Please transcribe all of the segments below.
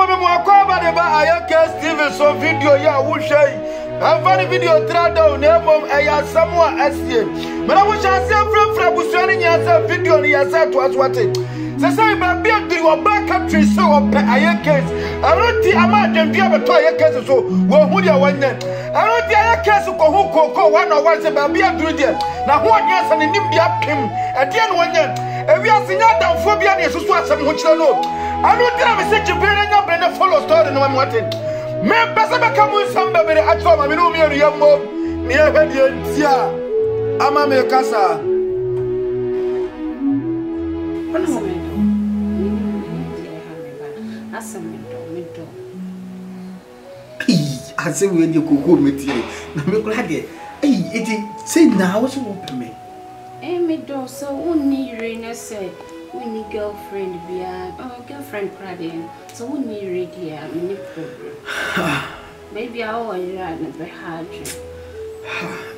for me more cover the Ayaka Steven so video ya wushay. I'm funny video trado name aya Samuel SC. But I wish I say from Busani yasa video ni yasa to us what it. Say my beard do your back country so Ayaka. I don't think I'm at the Diaba to Ayaka so wo dia one then. I don't think Ayaka ko one or one say baby do there. Now what yes and nim dia pim at the end one then. And we are seeing that phobia is so some which I know. I don't think I'm such a very young and follow story no one wanted. Me pesa be come with somebody at home. I know me a young mom. Me a head tia. Ama me kasa. I say we need cocoa material. Na me kula de. It say now so open me. Me do so uni rena say we girlfriend be girlfriend crying. So we need ready many problem. Maybe I will run a hard.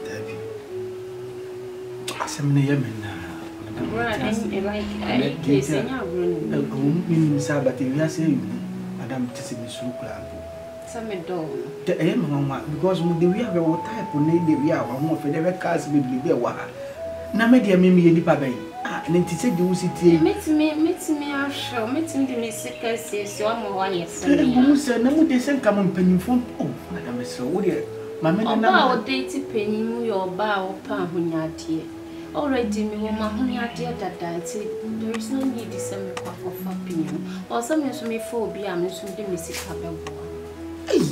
Debbie. I say me yemen na. Right, like I case in your room. But if you say Madam Tissimi Sukla. Some dog. The aim because we have a type of name we are more for the cars will be there. Na me dia me ni pa ben ah na nti se de wo sitie meet me a show meet me the music say so am one yes mu se na mu de sen kam mpanyimfo oh madam so wo de ma me na ba o date panyimu yo ba o pa hunyade already me wo ma hunyade dada nti there is no need to send me for panyimu or some so me for obi am so de music abebo eh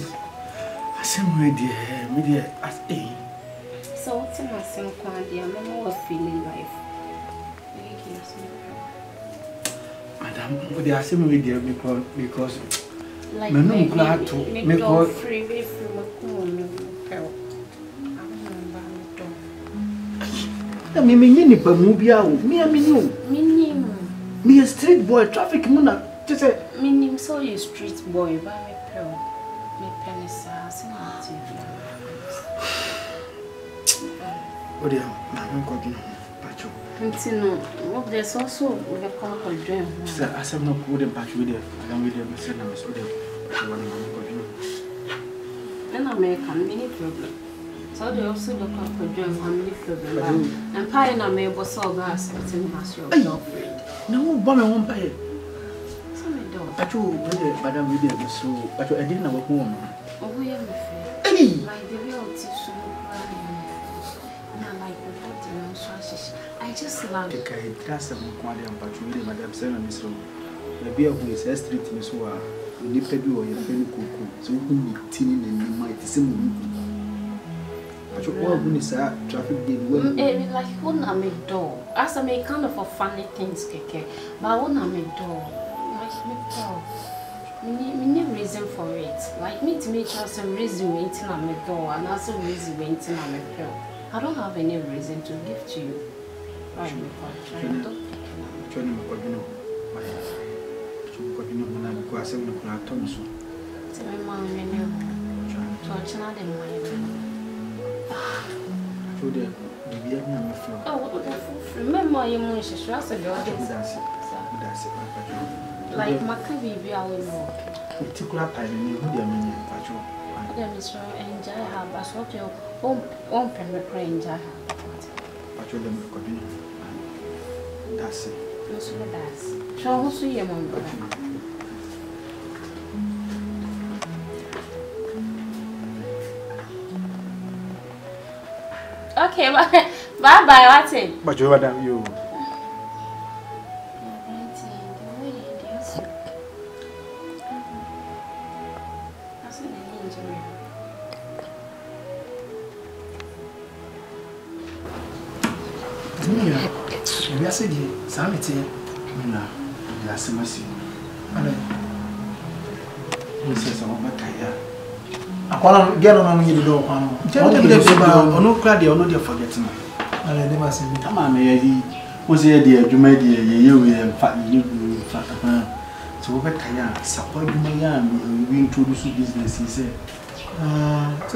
asem ready me de as eh. So what's my son quality? I'm not feeling life. Madam, what they are saying with you because like me no glad to me call free way from a cool me ni pa mu bia o me a street boy traffic mu na just say me so you street boy ba me pel me penisa oh dear, I'm going to patch you. What there's also a call for dream. Sir, I said no good and patch with it. I don't really understand. I was with it. Then American mini problem. So they also look up for dream family problem. And pie and I may was all that something has your girlfriend. No, Bomber won't pay. Some don't. I told Madame William so, but I didn't know home. Oh, we are like the real tissue. I just love the guy. That's a quality and patchouli, Madame Seven Miss Rowe. The beer who is a street Miss Wa, who lifted you or your fellow cocoa, so who be tinning and you might see me. But your poor woman is a traffic did well. Like, wouldn't I make door? As I make kind of a funny things, Keke, but I wouldn't make door. Like, make door. We need reason for it. Like, me to make sure some reason waiting on my door and also reason waiting on my pill. I don't have any reason to give to you. Right, because remember you most like my baby, I will know. Particular pie, who they mean, Patrol. Then Mr. Enjoy her, but what your own parent enjoy her. Patrol them, continue. That's it. That's show who's your mom. Okay, bye bye, what's it? But you madam, you. We are saying, Samity, we are Samasi. Who says about Kaya? I want to get on the door. No crowd, you're not forgetting. I never see me. Come on, was here, dear, you made you and fat you. So, what Kaya support you may we introduce business, he said. Yes.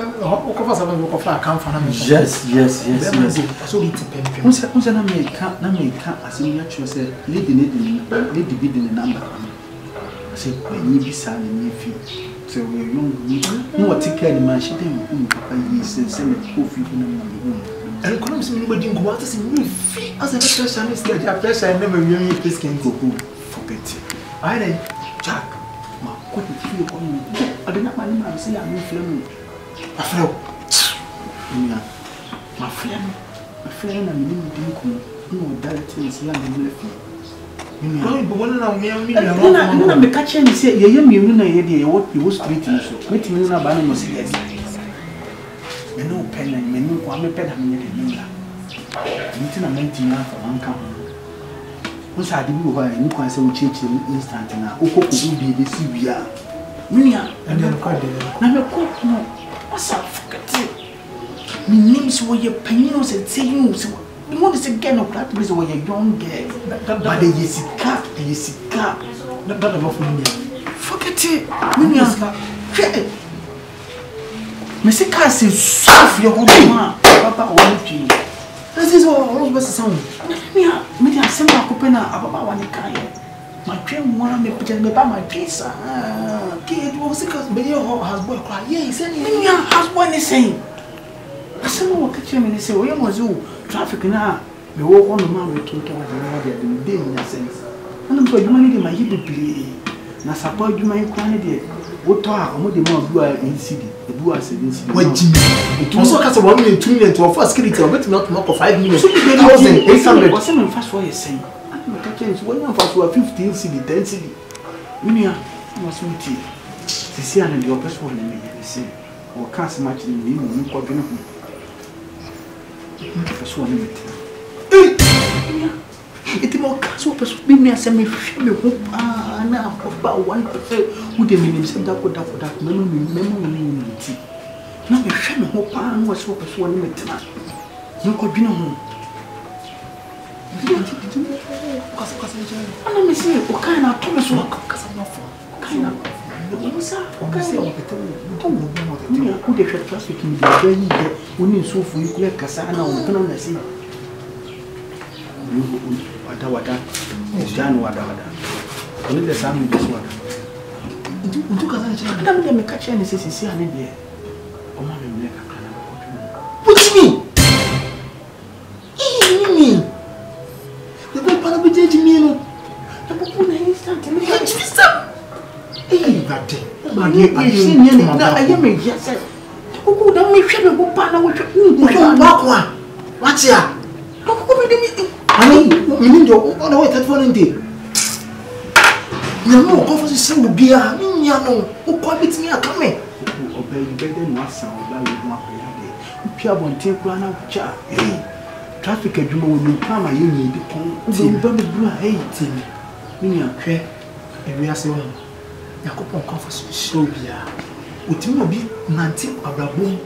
So who's an American as you actually said, lady bidding a number. say when you son and if you so we're young no take care of man she didn't papa is send a coffee and I couldn't see anybody go out to see me as a person is like a person I never really please can go forget it. I then Jack my couldn't feel on me. I did not mind my say I'm feeling I felt my friend and you didn't no that is young and left me. I'm the catcher and say, you know, what you was treating so. Let me know about no serious. No pen and menu, one pen and minute. Meeting a meeting for one company. Once I didn't go and you can say we change in instant now. Oko could be the CBR. Minia, and then quite there. Now, cook, no. What's up? Forget it. My name's where your pennies and say you. You want to say again of that reason why you don't get but the Yesika, that of India. Forget it, Minia. Mr. Cass is soft your own man, Papa won't you. This is all of us sound. Media send a copena about one kind. My train wanna me put me by my pizza. Kid was because Billy has boy cry. Yes, and Minia has one is saying. I said, no, catch him and they say, where was you? Traffic now. We walk on the man with 2 hours and day in a sense. And I'm going to money my hip play. Now, support you my quantity. What talk? I'm the more blue in city. The blue as in city. What Jimmy? It was also 1 minute, 2 minutes to a first security. I bet not for 5 minutes. 800. What's the first for you saying? I'm catching it. When I'm fast for 15 city, 10 city. Minia, what's with you? The sea and the oppressed one in me. Say, or can't match in the new quadrant. First one minute. It more casual person be me as a me hope now about 1% who the minimum said that would have that memory. Now me shame hope and was so one minute. You could be no home. I let me see what kind of Thomas work because I'm not for kind of. Who they should traffic in the very when you saw for you collect Cassana or Tonasi. Wada, Jan Wada. Only the same with this one. You took a damn them catch and says, see, I need there. Oh, my neck. What do you mean? The boy part of the judge me. The book on the instant. Hey, that day. I am a yes. Who don't make sure the partner with you? What's here? I mean, your other way that one day. You know, offers to see be a no, who quite me a coming. Obey better than one sound that you want to Pia won't take one out. Hey, traffic at you will come. I need the pond. Don't be blue. Hey, Timmy. Minia, care. And we are saying, Yakupon conference so be a. Would you be 19 or a boom?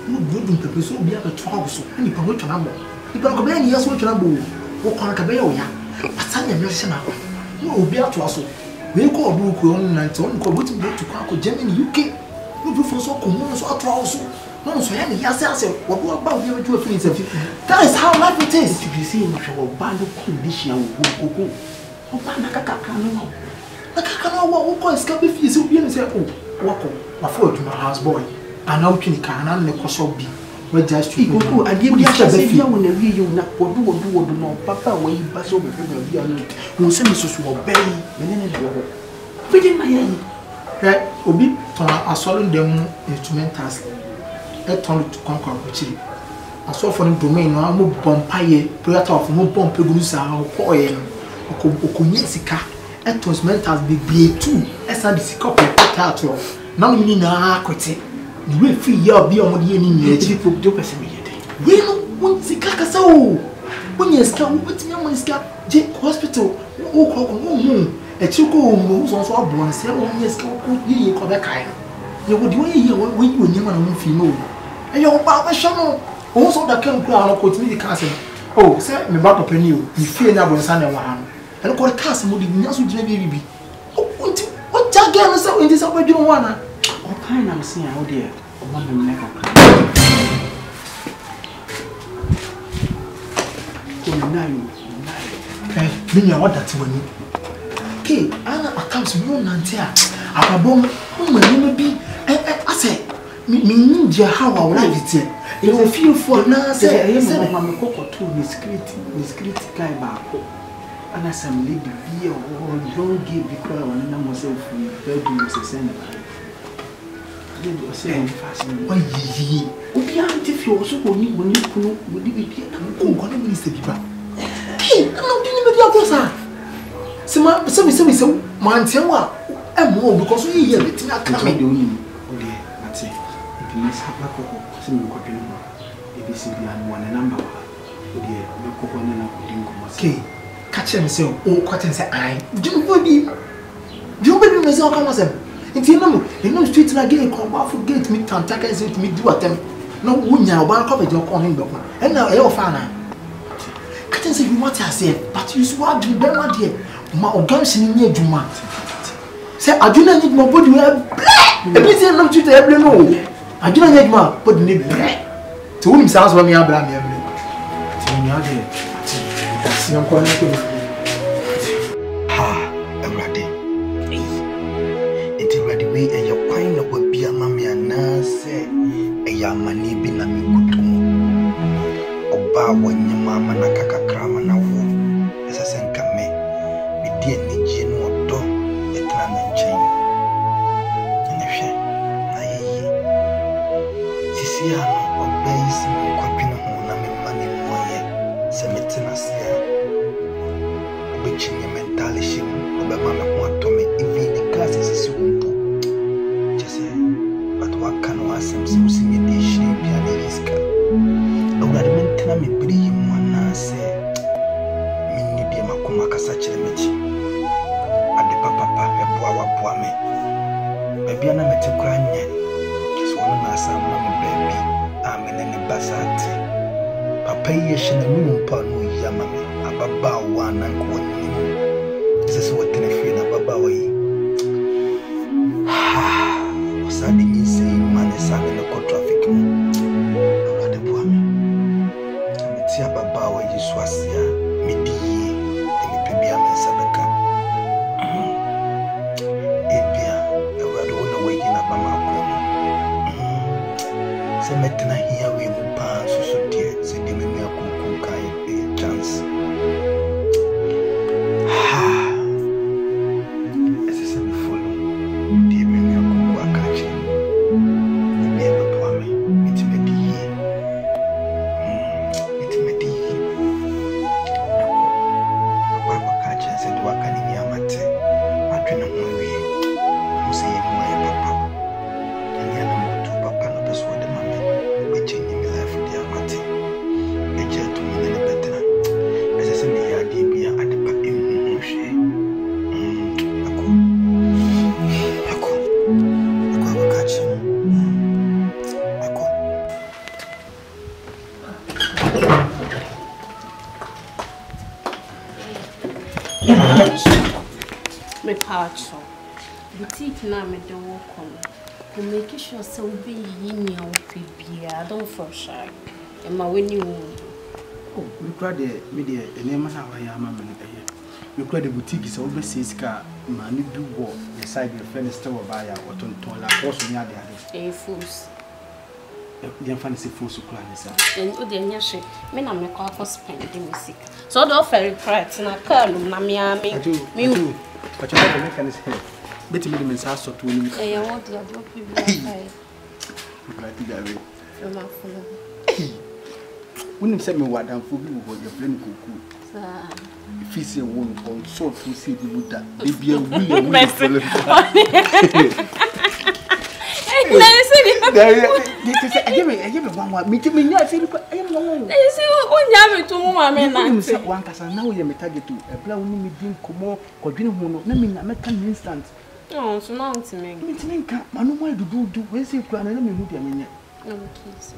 No good in the person will be able to talk so any power to number. You don't go many years with your number. What can I be? But Sunday, you will be out to us. We call Book on 19, go to Quaco, Germany, UK. You do for so common, so also. No, so any years, what about you to a friend? That is how life it is. If you see much of a band of condition, who go. Oh, Panaka, I can't walk on Scabby fees will be and say, oh, walk on, afford to my houseboy. And out in the car and the cost be. But just to go, I give you a fear when the real not what do no papa when you pass over the other. Who send me so obey, and then it will. Within my head, Obi, I saw them instrumentals. I turned to conquer which I saw for the domain, no more bompire, prayer of no bomb pegusa or coil, or Okunyesika. It was meant as be too, as I discovered potato. Now, meaning a quitting. You will free your be on the enemy. Do person. We won't see Cacasso. When you scam, what's your money scam? Jake Hospital, a chico moves on for one, 7 years ago, you come back. You would do here when you never female. And your papa shall also the camp crown or me the castle. Oh, sir, me back up in you fear never son of one. And call a castle would be not so baby. Oh, what Jack so in this way you don't want to. What kind I'm seeing out there? One never. Minya what that when you. Okay, Anna sometimes we don't know. Ababom, maybe I say, me how our life is here. It will feel for now. Say, I'm a cocoa too, discreet guy back. And as I'm lady beer or don't give the crowd and I'm myself, you do as a sender. Say, why ye? If you also when you would be going to minister. Hey, I'm not doing with your cosa. So, Mantua, and more because we hear it. I can't do him. Oh, dear, that's it. If you miss Habaco, sing a if you and one number. Oh, dear, no coconut, okay. Catch himself, oh, cotton say, I do baby myself come as him. It's no street again, come off gate me, Tantaka is it me do at them. No, wound now, but I'll cover your calling doctor. And now, you're fine. Catching say you want to say, but you swap to be my dear. My organs in your Juma. Say, I do not need my body. Everything I'm to every no. I do not need my body. To whom sounds when me are blaming every. That's your corner. Ha, already. It's already way and your pine of what be a mammy and say, a young money bin a mikutum. Oba when your mamma nakaka cram and a womb as a senka me. Be dear Nijin or do a tram and chain. And if she, Siciano obeys me, quapina home, money more yet, Semitina which in your mentally shim, or mamma want to me, even the gas is a soon. Just say, but what can I say? So see me the shame, pianiska. I would have me pretty one say, Minnie de Macumaka such a mitch. At the papa, a boa poame. Baby, I'm a to cry yet. Just one as a mammy baby, I'm in any basati. Papa, yes, and the moon panu yamame. Baba one and one. This is what I feel about Baba. Was I didn't say man is having a co traffic? Over the poor me. I'm a Baba, you swasia, midi, the Pibia and Sabaka. Ebia, the rather one away in a Bama. Some metina here we will pass so dear, said the Mimia Kuku Kai, a chance. Me patch boutique na me don't walk on. You make sure so be in your baby. I don't for shy. And my when you oh, we cried the media and name how I am. You cried the boutique is overseas car. Man, you do walk the side of friend store buyer or ton like also near the other. A fools. The fancy fools who cry this. And oh, dear, yes, men are make off for spending music. So don't very bright and I curl, Namiami. Me. But you have to make an head. Better me the house or 20. I want to drop you. When you send me what I'm for you, what your friend could. If you see a woman on so to see the wood that they be a willing message. I give it one meeting me. I feel I am alone. They say, oh, Yammy to Mamma, one person now you may target to a brown medium como, or dinner mono, naming American instant. No, so now to me. Meeting can't, I know why to do, where's your plan and me, I mean, no kiss.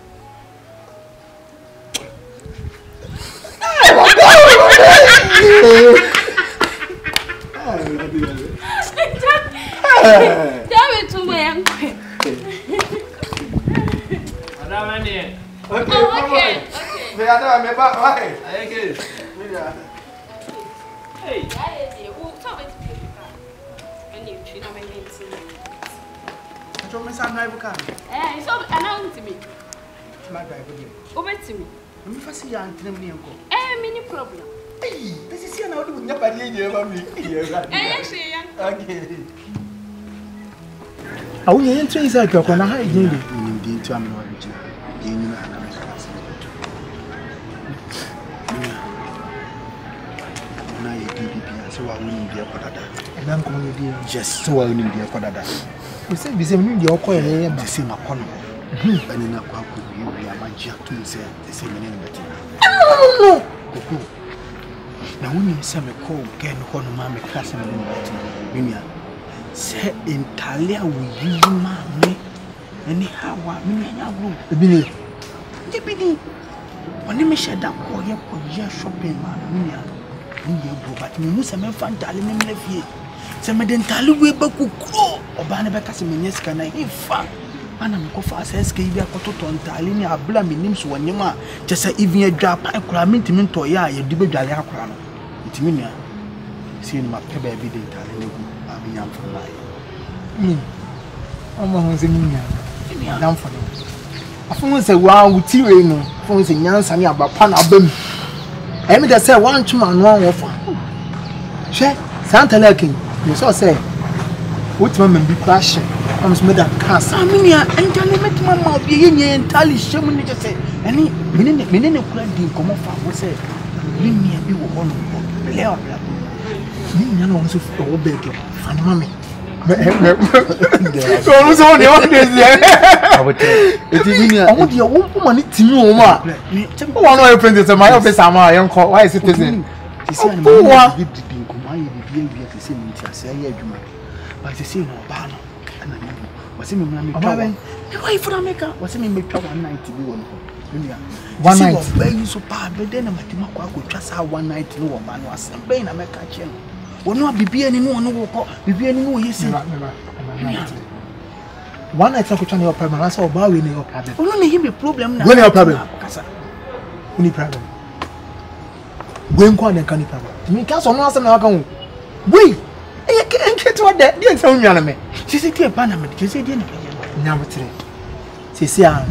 Tell me to my uncle. Okay. Okay. Me ada me ba why? Hey. Hey. Patrol, Miss Drive car. So announce me. My driver. Over to me. I'm first young to me. Mini problem. Hey, this is here now. Do not buy okay. Oh, you ain't trained like you're gonna hide you. Indeed, to me, you so I wouldn't be a Podada. And I'm going to just so I wouldn't be a Podada. You said, we say, you're quite the same upon me. And in a quack with you, we are my jack to say the same name. No. Now, when you say me call, get one of my class and Mimia say in Talia with you, mammy, and how I mean, the Billy. The Billy. When you shut up, or you're shopping, Mimia. But you must have found darling in the field. Some dentally way back who grow or Banabacas in Minesca. I found and I'm go fast as Kavia Cototo and Talini are blaming names when you are just even a drop. I could have meant him to ya, you debate Dalia. It's Minia. Seeing my pebble every day, Talini. I mean, I'm for life. I'm almost a Minia. Down for them. I found a wow with Tirano, for his Yansani about Panabum. I mean, that's one man, one offer. She, Santa Lakin, you saw say, what woman be crashing? I'm made a cast. I mean, and tell me, Mamma, be in entirely showing me to say, any minute, didn't come off. I say, leave me a bit of one. Leo, you want to obey you, funny mommy. So, who's on the I would tell you, I want your woman to you, ma. One of your friends in my office, my uncle. Why is it? You see, I'm going to be behavior to see me to say, but you see, no banner. And I know what's in my wife for America. What's in my 190 1 night. Where you so bad, but then I'm at Timako could trust her 1 night. No man was paying America. Will not be anyone who will be anyone. You see, 1 night I could turn your problem. I saw Bowie in your problem. Only him a problem. When your problem? Any problem? When can can problem? Me can't so much. I'm wait, I can't get what that didn't tell me. She said, "Dear Panama, you said, number 3. She said,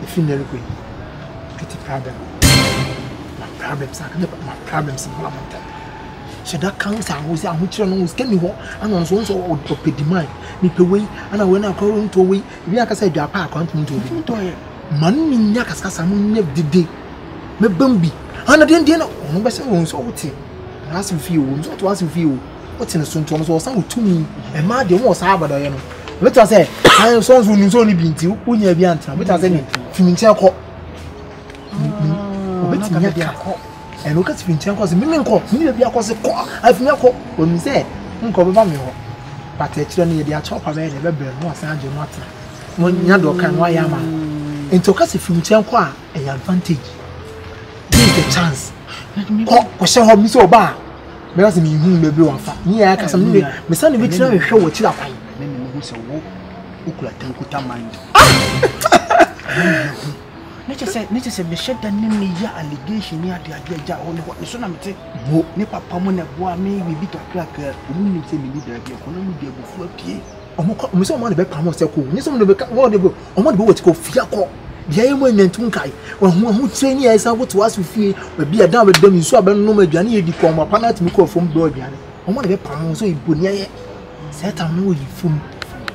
if you never quit, pretty problem. My problems are my problems in Lamanta. So that counts out who's out, which knows can you walk and on so or pay demand. Me pay away, and I went out going to away. We are say, your park can't mean to do. Money in Yakasam never did. Me bumby. And I didn't know, no better ones all tea. Ask him few, what was in view. What's in the soon Thomas or some to me, and my dear was Harvard. Let us say, I am sons who only been to Unia Bianta, but as any Fimintel. And look at Finchanco's Miminco, Miniaco's a core. I've never when we say, Uncle Bamio. But it's only the chopper made a rebel, no Sanjo Martin. When Yado can Wayama. And to cast a Finchanqua, an advantage. Give the chance. Let me question how Miss Oba. Because me may be one fat. Me, I can some new. Miss Sunny, which never show what you are. Then who's a walk who could attend Kuta mind. Nature said, me shed the name allegation near the idea only what the son of it. Nipa Pamona boy may be bit of cracker. Who say me leader of your economy be able to appear. Or so money back Pamos, some of the what they go, or what go to go Fiaco. The aim went to Tunkai, or who train years I would to ask if you will be a down with them in Swabban no Johnny become a panel to me call from Dorbian. Or what the Pamos so you put near set I know you from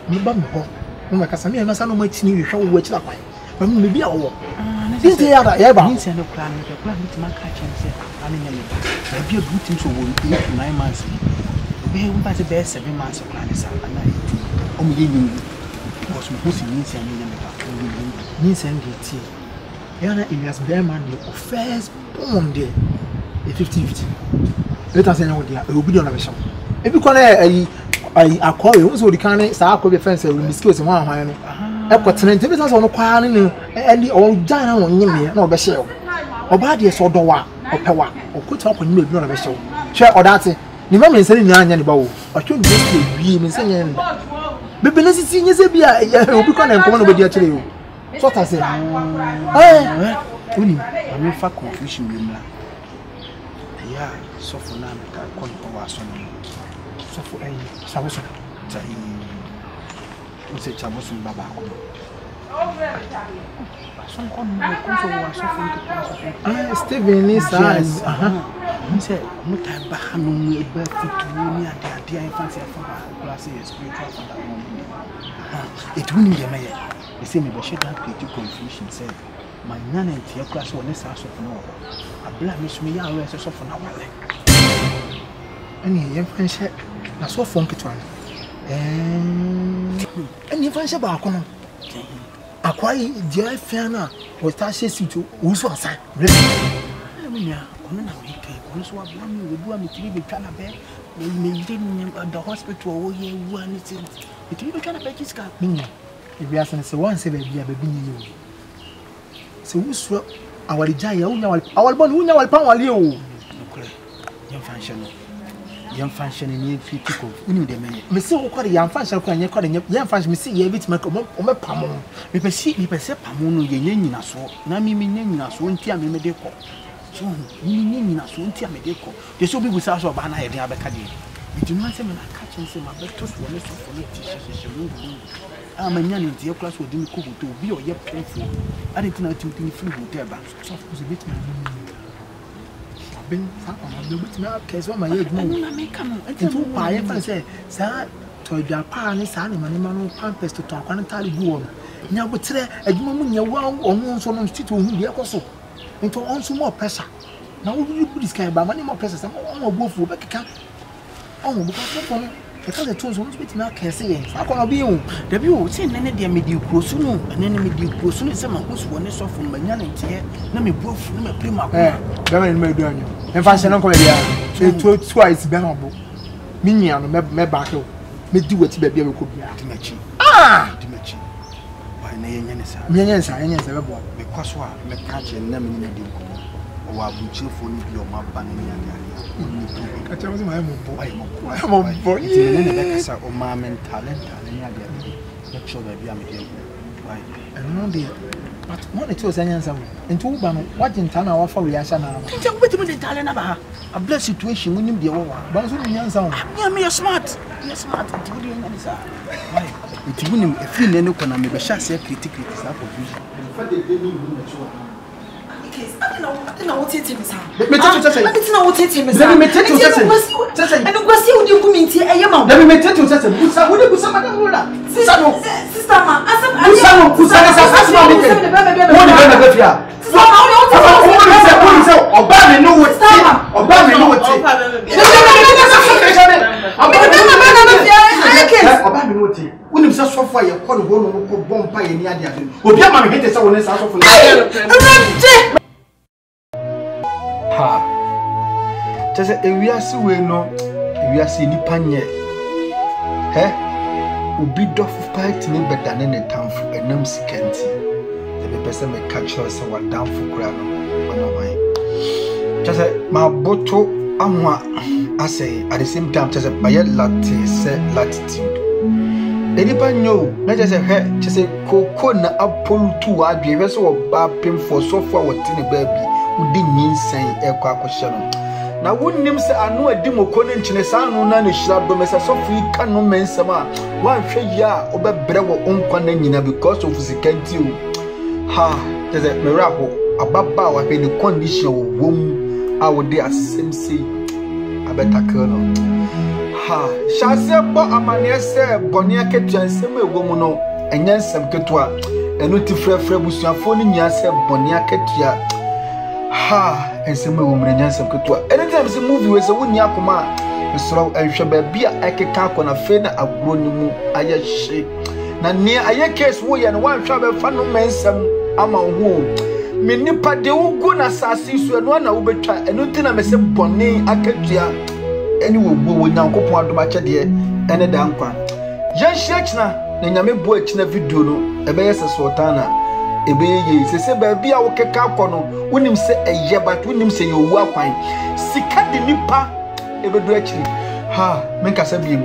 me bum. Oh, my Casamia, and I saw no much new show which up. But maybe I will. This day, I means no plan with a plan with my catch and say, I mean, maybe a good thing so will be 8 to 9 months. We have the best 7 months of plans and I only was supposed to means and get tea. Yana Elias Bearman, the first born there, a 50-50. Let us know there, it will be on a mission. If you call I call you, who's the kind of Sarko defense with mosquitoes in 1 mile. I've got 10 minutes on the choir and the old giant on Yimmy, no Bashel. Or body is or Dowa, or Pewa, or put up on you, not a show. Share or that's it. You remember saying Yan Bow, or should just be saying, but Benessi seniors be a become a common with your child. So I said, I will fuck confusion. Yeah, so for now me ka kon ko wa so no so for saboso tai o se chaboso baba ko so kon ko so wa so for Steven ni size say muta ba hanu mu e ba fitu ni ade ai fancy afa class spiritual for that moment it wouldn't be me they say me be should have create confusion say my nana and your class one is also for no abla me so me ya we so for na wale ani ye fancy na so for nketwa ani fancy ba akono akwai je fiana o ta she situ wo so asan me kono na me kai kono so abla me we bua me tiri be twa na be me ndin the hospital wo ye wu ani tin me tiri be twa na be kiska me ebi asan se wan se be bia be binyi yo se wusu awali jaya unya awali bon unya wali pan wali o nokre yam function ni fitiko uni de me se wo kware yam function ko anya kware yam function me se ye bit me ko me pamo me pese pamo no ye nyina so na mi nyina so ntia me de ko so mi nyina so ntia me de ko de so bi busa so ba na ye de abeka de it no say me na catch say ma beto so ne so for it amanya ni tie class odi mi ko hoto bi o ye painful ade tina tintin free hotel ba so for bit me ben sa on do bit me case wa ma ye dum na me kan ntu pa ye fa say sa to dwa pa ni sa ni manima no pampers to ton kwan tali gu won nya botre adwuma mu nya wa onu nso no titi ohu bi ekoso ntu on so more pressure na wo bi this kind ba mani more pressure sa on obuofu be keka on bu ka so because the tools won't be to make say I can be you the view say nene de me di krosu no nene me di krosu no say ma ko so ne so fun manya ne tie na me bofu na me prima ko be me do anyo en fa se no ko bia e twice be no bo me nya no me back me di wati ba bia me ko bia di machi why na yenye sa be bo me kwaso a me ka che na me ni di ko wa buchi fo ni bi o ma ba ne ni ade I was my boy. It's a man talent. Make sure that you are making I know the but one it was an answer. And two ban watching Tana or for reaction. The talent about a blessed situation when you be over. But me smart. You're smart. It wouldn't a few no can make a shot say critically. I don't know what it is. Let me tell you something. Let me tell you something. And go see when you come into a yama. Let me tell you something. Sister, ma, just a weasi we no, we are seeing panye. Ubi doff fight me better than a town for a name scanty. The person may catch us someone down for crown on my. Just my bottle, I say at the same time, just a bayet latte, set latitude. Anybody know, not just a head, just a cocoa na apple to our behaviors or bad pin for so far what in a baby who didn't mean saying a question. Now wouldn't him say I know a demo conning chinesan no none shrub domesa so free can no men sama one shade ya over brewer on conning because of the can't you ha there's a miracle a baba or any condition of womb I would dare same say I better colonel ha shall say but a man say bonia ketu and same woman and yes some ketua and not to frere was your phone yes bonia ketia ha and some woman and yes some ketua anytime the movie was a win yakuma Mr. and Shababia I can talk on a fena a gronimu I shake na near a case way and one travel fan no man some among whom me nipa de wo go na sase so no na wo betwa eno tina me se bone akatua eni wo go wo nyankopon adoma kyede ene da nkwa ye shechna na nyame bo akina video no ebe yesa sultana ebe ye se ba bia wo keka akọ no wonim se eye but wonim se ye owu akwan sika de nipa ebe do akiri ha menka se biem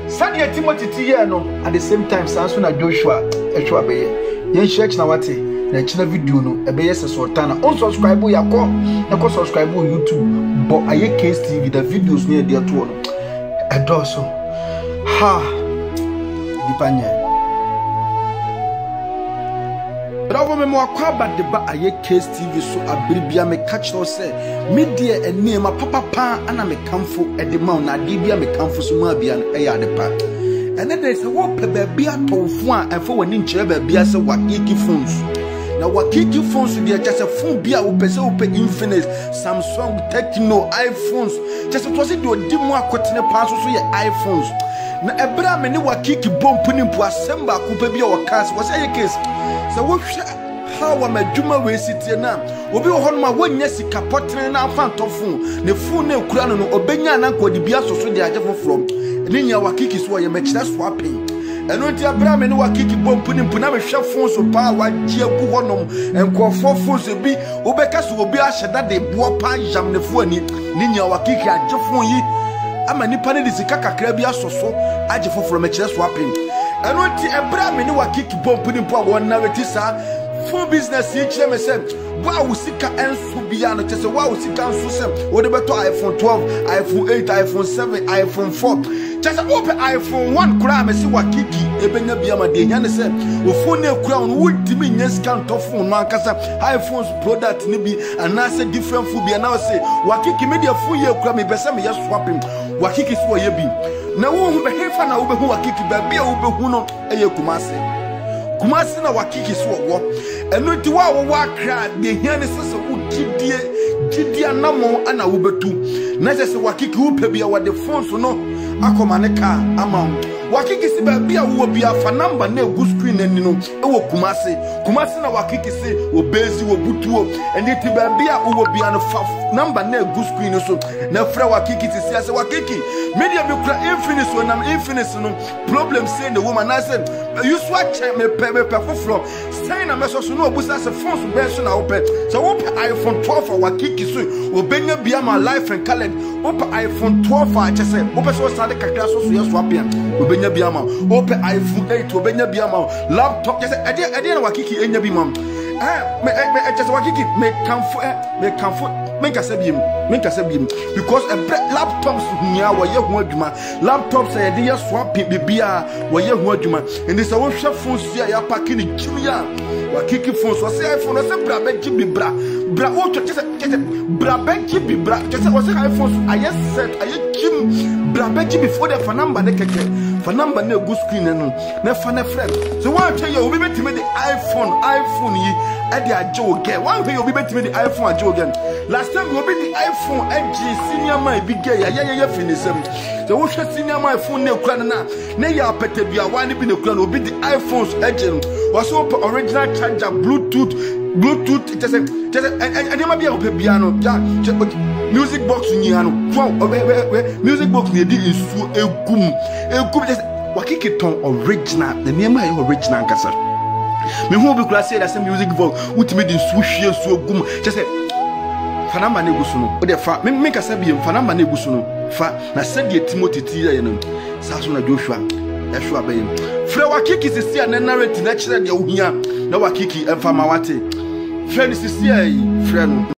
sade Timothy tiye no at the same time sanso na Joshua etwa be ye shechna wate na china video no ebe yesa sultana on subscribe yakọ na ko subscribe on YouTube bo aye case TV the videos near there to edoso ha dipanye Bravo me mo akwa de ba aye case TV so abribia me catch no say media eni ma papa pa ana me kamfo e de ma na de bia me kamfo so ma bia e ya de pa ene de se wo pe ba bia tonfo a enfo wani nkyere ba bia se wa kiki phones na wa kiki phones de just phone bia wo pese wo pe Infinix Samsung Tecno iPhones just to say do di mu akotene pa so ye iPhones na ebra me ne wa kiki bomb ni mpo asemba ko pe bia wo cast wo say case so wo how am adwuma we sitie na obi wo hono ma wonya sika potene na afantofo ne phone na kura no obenya na nkodi bia soso de agefo from ninya wakiki so ye mechira swapping eno ntia bra me ne wakiki bompuni mpuna me hwe phone so pa wagie ku honom enkofo phone so bi obeka so obi ahyeda de bo pa jam ne fo ani ninya wakiki agefo yi ama nipa ne sika kakra bi asoso agefo from mechira swapping eno ntia bra me ne wakiki bompuni mpo won na weti sa full business yi kire me say wow sika enso bia no tese wow sika enso sem wo de beto iPhone 12 iPhone 8 iPhone 7 iPhone 4 tese open iPhone 1 kura me si wakiki ebenya bia ma de nya ne say wo phone e kura no wudimi nya sika nto phone no ankasa iPhones product ni bi anase different food bia na say wakiki media phone ye kura me bese me ye swapping wakiki so ye bi na wo hu be hefa na wo be hu wakiki ba bia wo be hu no eye Kumasi na wakiki so wo eno ti wa wo akra de hia ne sese wo gidie anamo ana wo betu na sese wakiki wo pe bia wo de phone so no akoma ne ka ama wakiki si ba bia wo bia fa number na egu screen ani no e wo kumasi na wakiki si wo bezi wo butuo eni ti ba bia wo bia no fa number na egu screen so na fra wakiki ti sia se wakiki media be kura Infinix so na Infinix no problem say the woman na say you swatch me pe foforo say na meso so no obusa se phone so be so na wo pe so wo pe iPhone 12 wakiki so obenya bia ma life and calendar wo pe iPhone 12 a chese wo pe so start kakra so ye swap ya obenya bia ma wo pe iPhone 8 obenya bia ma laptop chese ede na wakiki enya bi mam me chese wakiki me kamfo menkasa biem because laptops nya wo ye ho adwuma laptops e de ye swap bibia wo ye ho adwuma ende se wo hwe phone sia ya pack ni kimia wakiki phone so se iPhone se bra be gibi bra o to chese bra be gibi bra chese wo se iPhone so aye set aye kim bra be gibi for the number ne keke for number na go screen no na fa na friend so one tell you obi betime the iPhone yi e de aje oge one tell you obi betime the iPhone aje oge last time we obi the iPhone edge senior man bi ge ya finisem so wo hwe senior man iPhone na kura na ya pete bia one bi na kura na obi the iPhones edge no was original charger bluetooth it is and ma bia ope bia no ja music box nyi ha no music box ni di isu egum wakiki ton original the name is original kasa me hu bi kura say that music box utimi di isu hwie su egum just fanamba na egusu no o de fa me kasa bi fanamba na egusu no fa na sede Timothy ti ya no sa so na Joshua ehwa ba yim fra wakiki sisi na narrate na kire de ohia na wakiki emfa ma wate friend sisi ai friend